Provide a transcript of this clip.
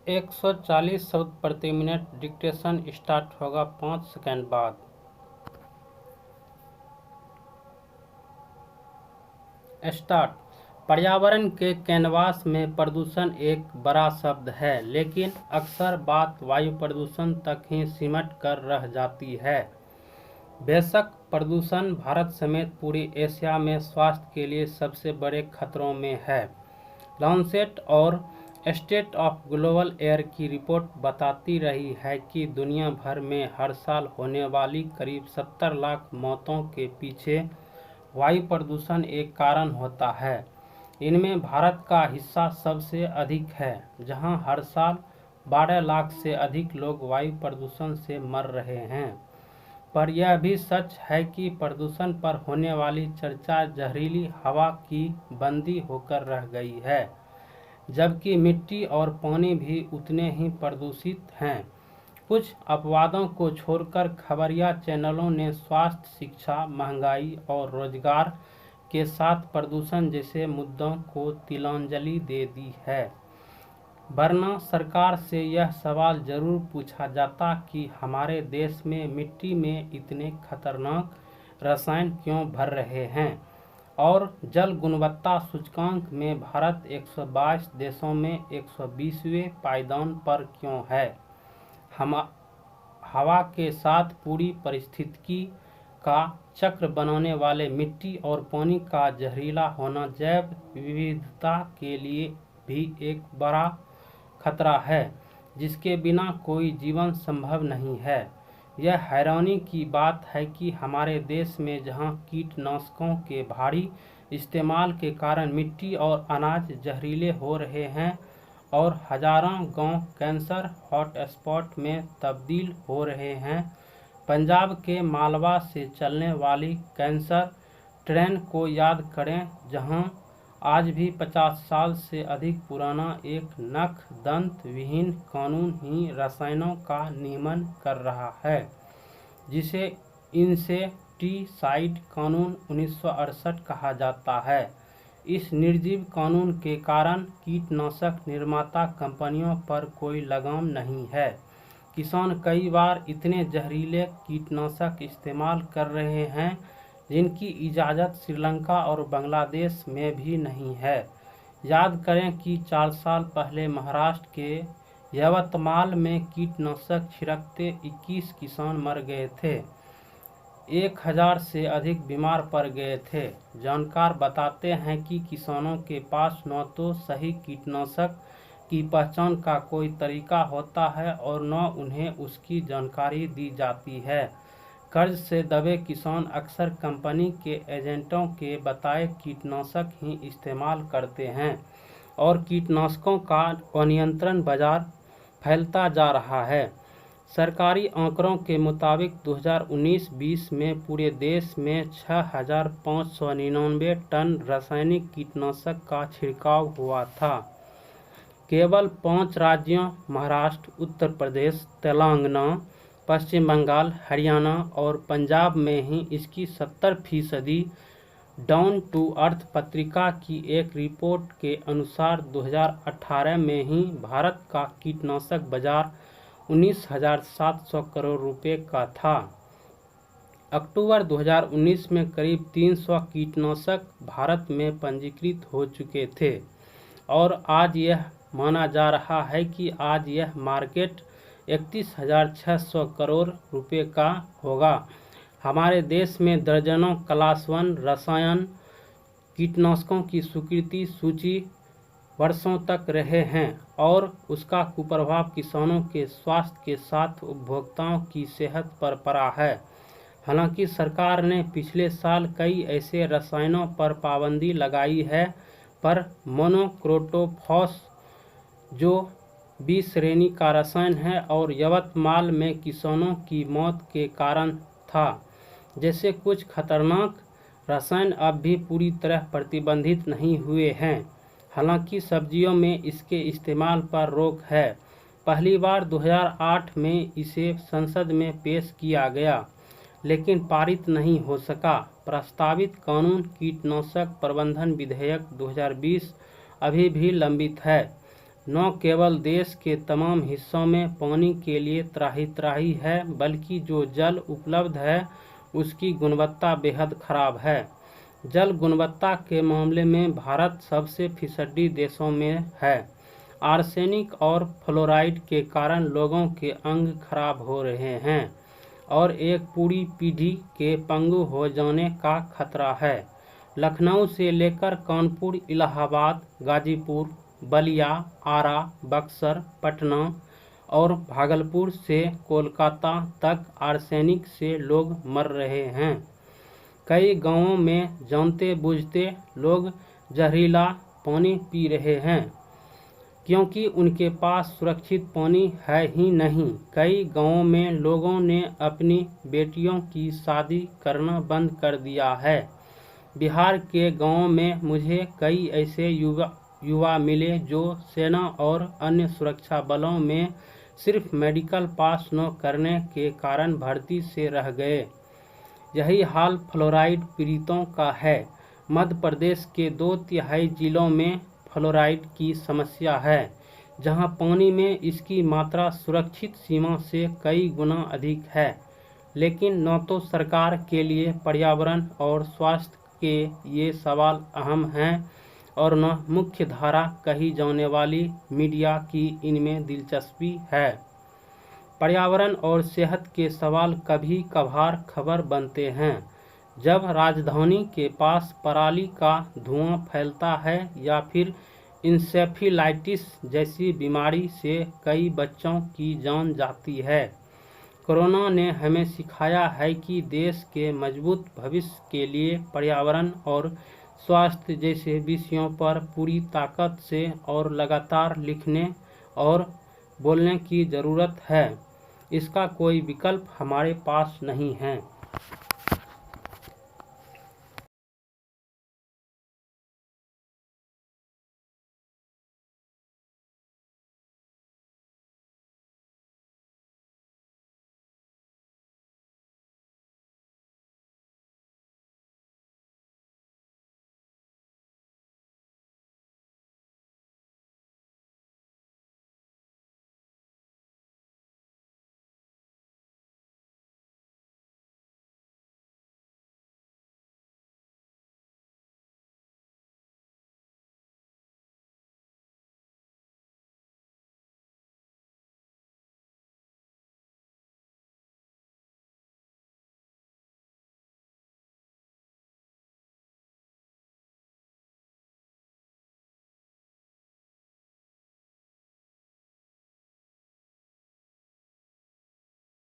140 शब्द प्रति minute. Dictation start होगा 5 सेकंड बाद। स्टार्ट। पर्यावरण के कैनवास में प्रदूषण एक बड़ा शब्द है, लेकिन अक्सर बात वायु प्रदूषण तक ही सिमट कर रह जाती है। बेशक प्रदूषण भारत समेत पूरी एशिया में स्वास्थ्य के लिए सबसे बड़े खतरों में है। लॉन्सेट और स्टेट ऑफ ग्लोबल एयर की रिपोर्ट बताती रही है कि दुनिया भर में हर साल होने वाली करीब 70 लाख मौतों के पीछे वायु प्रदूषण एक कारण होता है। इनमें भारत का हिस्सा सबसे अधिक है, जहां हर साल 12 लाख से अधिक लोग वायु प्रदूषण से मर रहे हैं। पर यह भी सच है कि प्रदूषण पर होने वाली चर्चा जहरीली हवा की बंदी होकर रह गई है, जबकि मिट्टी और पानी भी उतने ही प्रदूषित हैं। कुछ अपवादों को छोड़कर खबरिया चैनलों ने स्वास्थ्य, शिक्षा, महंगाई और रोजगार के साथ प्रदूषण जैसे मुद्दों को तिलांजलि दे दी है। वरना सरकार से यह सवाल जरूर पूछा जाता कि हमारे देश में मिट्टी में इतने खतरनाक रसायन क्यों भर रहे हैं, और जल गुणवत्ता सूचकांक में भारत 122 देशों में 120वें पायदान पर क्यों है। हवा के साथ पूरी पारिस्थितिकी का चक्र बनाने वाले मिट्टी और पानी का जहरीला होना जैव विविधता के लिए भी एक बड़ा खतरा है, जिसके बिना कोई जीवन संभव नहीं है। यह हैरानी की बात है कि हमारे देश में जहां कीटनाशकों के भारी इस्तेमाल के कारण मिट्टी और अनाज जहरीले हो रहे हैं और हजारों गांव कैंसर हॉटस्पॉट में तब्दील हो रहे हैं, पंजाब के मालवा से चलने वाली कैंसर ट्रेन को याद करें, जहां आज भी 50 साल से अधिक पुराना एक नख दंत विहीन कानून ही रसायनों का नियमन कर रहा है, जिसे इंसेक्टिसाइड कानून 1968 कहा जाता है। इस निर्जीव कानून के कारण कीटनाशक निर्माता कंपनियों पर कोई लगाम नहीं है। किसान कई बार इतने जहरीले कीटनाशक इस्तेमाल कर रहे हैं जिनकी इजाज़त श्रीलंका और बांग्लादेश में भी नहीं है। याद करें कि 4 साल पहले महाराष्ट्र के यवतमाल में कीटनाशक छिड़कते 21 किसान मर गए थे, 1000 से अधिक बीमार पड़ गए थे। जानकार बताते हैं कि किसानों के पास न तो सही कीटनाशक की पहचान का कोई तरीका होता है और न उन्हें उसकी जानकारी दी जाती है। कर्ज से दबे किसान अक्सर कंपनी के एजेंटों के बताए कीटनाशक ही इस्तेमाल करते हैं और कीटनाशकों का अनियंत्रण बाजार फैलता जा रहा है। सरकारी आंकड़ों के मुताबिक 2019-20 में पूरे देश में 6599 टन रासायनिक कीटनाशक का छिड़काव हुआ था। केवल 5 राज्यों महाराष्ट्र, उत्तर प्रदेश, तेलंगाना, पश्चिम बंगाल, हरियाणा और पंजाब में ही इसकी 70% डाउन टू अर्थ पत्रिका की एक रिपोर्ट के अनुसार 2018 में ही भारत का कीटनाशक बाजार 19,700 करोड़ रुपए का था। अक्टूबर 2019 में करीब 300 कीटनाशक भारत में पंजीकृत हो चुके थे और आज यह माना जा रहा है कि आज यह मार्केट 31,600 करोड़ रुपए का होगा। हमारे देश में दर्जनों क्लास 1 रसायन कीटनाशकों की स्वीकृति सूची वर्षों तक रहे हैं और उसका कुप्रभाव किसानों के स्वास्थ्य के साथ उपभोक्ताओं की सेहत पर पड़ा है। हालांकि सरकार ने पिछले साल कई ऐसे रसायनों पर पाबंदी लगाई है, पर मोनोक्रोटोफॉस जो 20 श्रेणी का रसायन है और यवतमाल में किसानों की मौत के कारण था, जैसे कुछ खतरनाक रसायन अब भी पूरी तरह प्रतिबंधित नहीं हुए हैं। हालांकि सब्जियों में इसके इस्तेमाल पर रोक है। पहली बार 2008 में इसे संसद में पेश किया गया, लेकिन पारित नहीं हो सका। प्रस्तावित कानून कीटनाशक प्रबंधन विधेयक 2020 अभी भी लंबित है। न केवल देश के तमाम हिस्सों में पानी के लिए त्राही त्राही है, बल्कि जो जल उपलब्ध है उसकी गुणवत्ता बेहद खराब है। जल गुणवत्ता के मामले में भारत सबसे फिसड्डी देशों में है। आर्सेनिक और फ्लोराइड के कारण लोगों के अंग खराब हो रहे हैं और एक पूरी पीढ़ी के पंगु हो जाने का खतरा है। लखनऊ से लेकर कानपुर, इलाहाबाद, गाजीपुर, बलिया, आरा, बक्सर, पटना और भागलपुर से कोलकाता तक आर्सेनिक से लोग मर रहे हैं। कई गांवों में जानते बूझते लोग जहरीला पानी पी रहे हैं क्योंकि उनके पास सुरक्षित पानी है ही नहीं। कई गांवों में लोगों ने अपनी बेटियों की शादी करना बंद कर दिया है। बिहार के गांवों में मुझे कई ऐसे युवा मिले जो सेना और अन्य सुरक्षा बलों में सिर्फ मेडिकल पास न करने के कारण भर्ती से रह गए। यही हाल फ्लोराइड पीड़ितों का है। मध्य प्रदेश के 2/3 जिलों में फ्लोराइड की समस्या है, जहां पानी में इसकी मात्रा सुरक्षित सीमा से कई गुना अधिक है। लेकिन न तो सरकार के लिए पर्यावरण और स्वास्थ्य के ये सवाल अहम हैं और न मुख्य धारा कही जाने वाली मीडिया की इनमें दिलचस्पी है। पर्यावरण और सेहत के सवाल कभी कभार खबर बनते हैं जब राजधानी के पास पराली का धुआं फैलता है या फिर इंसेफेलाइटिस जैसी बीमारी से कई बच्चों की जान जाती है। कोरोना ने हमें सिखाया है कि देश के मजबूत भविष्य के लिए पर्यावरण और स्वास्थ्य जैसे विषयों पर पूरी ताकत से और लगातार लिखने और बोलने की ज़रूरत है। इसका कोई विकल्प हमारे पास नहीं है।